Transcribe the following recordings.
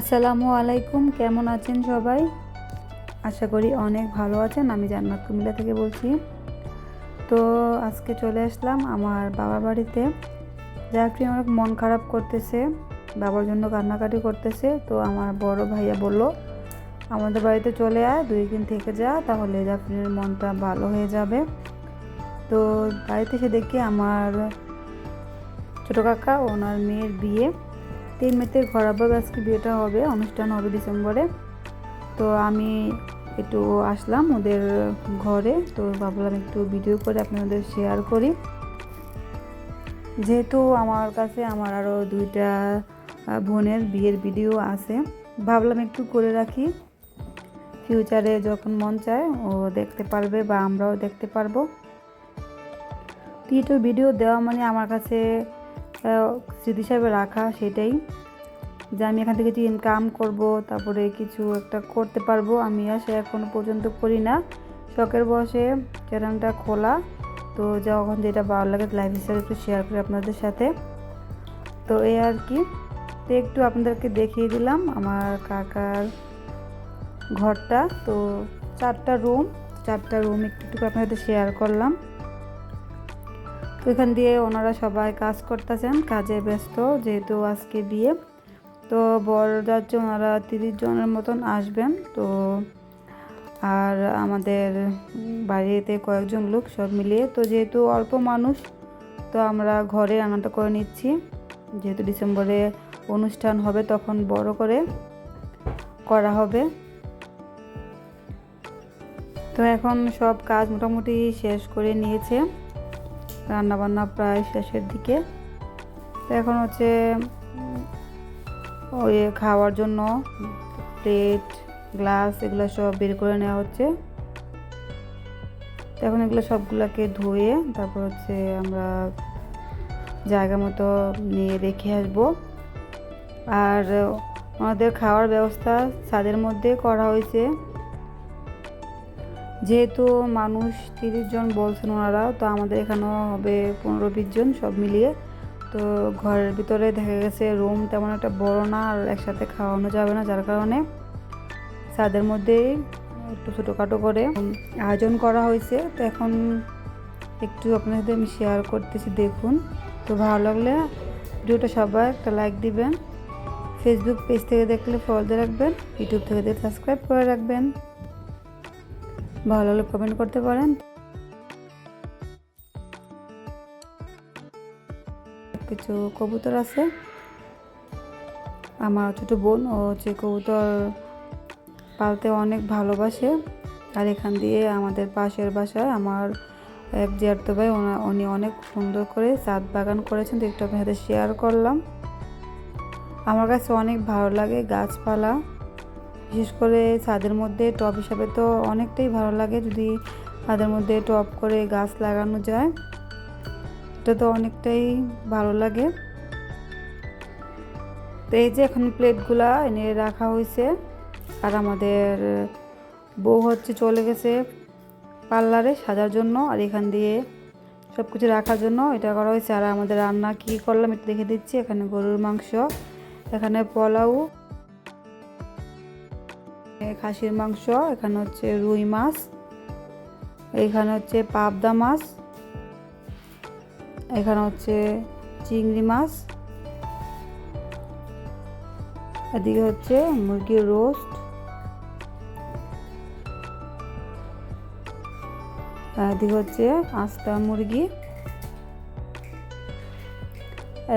আসসালামু আলাইকুম, কেমন আছেন সবাই? আশা করি অনেক ভালো আছেন। আমি জান্নাত কুমিল্লা থেকে বলছি। তো আজকে চলে আসলাম আমার বাবার বাড়িতে। জাফরি অনেক মন খারাপ করতেছে, বাবার জন্য কান্নাকাটি করতেছে। তো আমার বড় ভাইয়া বলল, আমাদের বাড়িতে চলে আয়, 2 দিন থেকে যা, তাহলে জাফরির মনটা ভালো হয়ে যাবে। তো বাড়িতে এসে দেখি আমার ছোটো কাকা ওনার মেয়ের বিয়ে। 3 মেতে ঘরোয়াভাবে আজকে বিয়েটা হবে, অনুষ্ঠান হবে ডিসেম্বরে। তো আমি একটু আসলাম ওদের ঘরে, তো ভাবলাম একটু ভিডিও করে আপনাদের শেয়ার করি। যেহেতু আমার কাছে আমার আরও 2টা বোনের বিয়ের ভিডিও আছে, ভাবলাম একটু করে রাখি, ফিউচারে যখন মন চায় ও দেখতে পারবে বা আমরাও দেখতে পারবো। তো ভিডিও দেওয়া মানে আমার কাছে স্মৃতি হিসাবে রাখা, সেটাই যে আমি এখান থেকে কিছু ইনকাম করব, তারপরে কিছু একটা করতে পারবো। আমি সে এখনো পর্যন্ত করি না, শখের বসে চ্যানেলটা খোলা। তো যখন যেটা ভালো লাগে লাইফ হিসাবে একটু শেয়ার করি আপনাদের সাথে। তো এই আর কি, তো একটু আপনাদেরকে দেখিয়ে দিলাম আমার কাকার ঘরটা। তো 4টা রুম একটু আপনাদের শেয়ার করলাম। তো এখান দিয়ে ওনারা সবাই কাজ করতেছেন, কাজে ব্যস্ত, যেহেতু আজকে বিয়ে। তো বরযাত্রী ওনারা 30 জনের মতন আসবেন। তো আর আমাদের বাড়িতে কয়েকজন লোক সব মিলিয়ে, তো যেহেতু অল্প মানুষ, তো আমরা ঘরে রান্নাটা করে নিচ্ছি। যেহেতু ডিসেম্বরে অনুষ্ঠান হবে, তখন বড় করে করা হবে। তো এখন সব কাজ মোটামুটি শেষ করে নিয়েছে, রান্নাবান্না প্রায় শেষের দিকে। তো এখন হচ্ছে ওই খাওয়ার জন্য প্লেট, গ্লাস এগুলো সব বের করে নেওয়া হচ্ছে। তো এখন এগুলো সবগুলোকে ধুয়ে তারপর হচ্ছে আমরা জায়গা মতো নিয়ে রেখে আসবো। আর ওনাদের খাওয়ার ব্যবস্থা ছাদের মধ্যে করা হয়েছে, যেহেতু মানুষ 30 জন বলছেন ওনারা, তো আমাদের এখানেও হবে 15-20 জন সব মিলিয়ে। তো ঘরের ভিতরে দেখা গেছে রুম তেমন একটা বড় না, আর একসাথে খাওয়ানো যাবে না, যার কারণে ছাদের মধ্যেই একটু ছোটোখাটো করে আয়োজন করা হয়েছে। তো এখন একটু আপনাদের সাথে আমি শেয়ার করতেছি, দেখুন। তো ভালো লাগলে ভিডিওটা সবাই একটা লাইক দিবেন, ফেসবুক পেজ থেকে দেখলে ফলো দিয়ে রাখবেন, ইউটিউব থেকে দেখলে সাবস্ক্রাইব করে রাখবেন, ভালো লাগলে কমেন্ট করতে পারেন। কিছু কবুতর আছে, আমার ছোট বোন ও হচ্ছে কবুতর পালতে অনেক ভালোবাসে। আর এখান দিয়ে আমাদের পাশের বাসায় আমার এক জ্যাঠতো ভাই, উনি অনেক সুন্দর করে ছাদ বাগান করেছেন, তো একটু আপনার সাথে শেয়ার করলাম। আমার কাছে অনেক ভালো লাগে গাছপালা, বিশেষ করে ছাদের মধ্যে টব হিসাবে তো অনেকটাই ভালো লাগে, যদি ছাদের মধ্যে টব করে গাছ লাগানো যায়, এটা তো অনেকটাই ভালো লাগে। তো এই যে এখন প্লেটগুলা এনে রাখা হয়েছে, আর আমাদের বউ হচ্ছে চলে গেছে পার্লারে সাজার জন্য, আর এখান দিয়ে সব কিছু রাখার জন্য এটা করা হয়েছে। আর আমাদের রান্না কী করলাম একটু দেখে দিচ্ছি। এখানে গরুর মাংস, এখানে পোলাও, খাসির মাংস, এখানে হচ্ছে রুই মাছ, এখানে হচ্ছে পাবদা মাছ, এখানে হচ্ছে চিংড়ি মাছ, এদিকে হচ্ছে মুরগির রোস্ট, এদিকে হচ্ছে আস্তা মুরগি,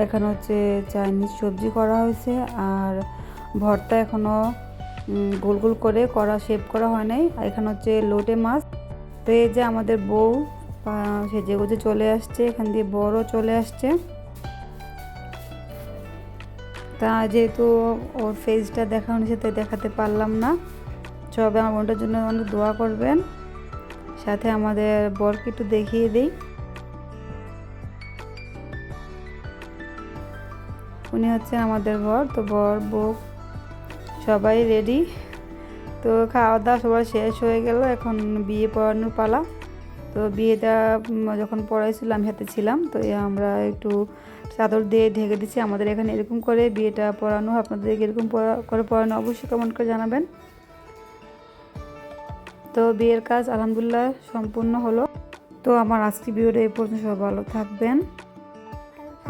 এখানে হচ্ছে চাইনিজ সবজি করা হয়েছে। আর ভর্তা এখনো গোল গোল করে করা, শেপ করা হয় নাই। আর এখানে হচ্ছে লোটে মাছ। তো এই যে আমাদের বউ সেজে গুজে চলে আসছে, এখান দিয়ে বড় চলে আসছে। তা যেহেতু ওর ফেসটা দেখানো সাথে দেখাতে পারলাম না, সবাই আমার বোনটার জন্য অনেক দোয়া করবেন, সাথে আমাদের বরকে একটু দেখিয়ে দিই। উনি হচ্ছেন আমাদের বর। তো বর বউ সবাই রেডি। তো খাওয়া দাওয়া সবার শেষ হয়ে গেল, এখন বিয়ে পড়ানোর পালা। তো বিয়েটা যখন পড়াইছিল আমি হাতে ছিলাম, তো আমরা একটু চাদর দিয়ে ঢেকে দিচ্ছি। আমাদের এখানে এরকম করে বিয়েটা পড়ানো, আপনাদের এরকম করে পড়ানো অবশ্যই কমেন্ট করে জানাবেন। তো বিয়ের কাজ আলহামদুলিল্লাহ সম্পূর্ণ হলো। তো আমার আজকে ভিডিওটা এই পর্যন্ত, সব ভালো থাকবেন।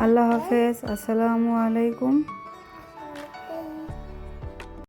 আল্লাহ হাফেজ, আসসালামু আলাইকুম।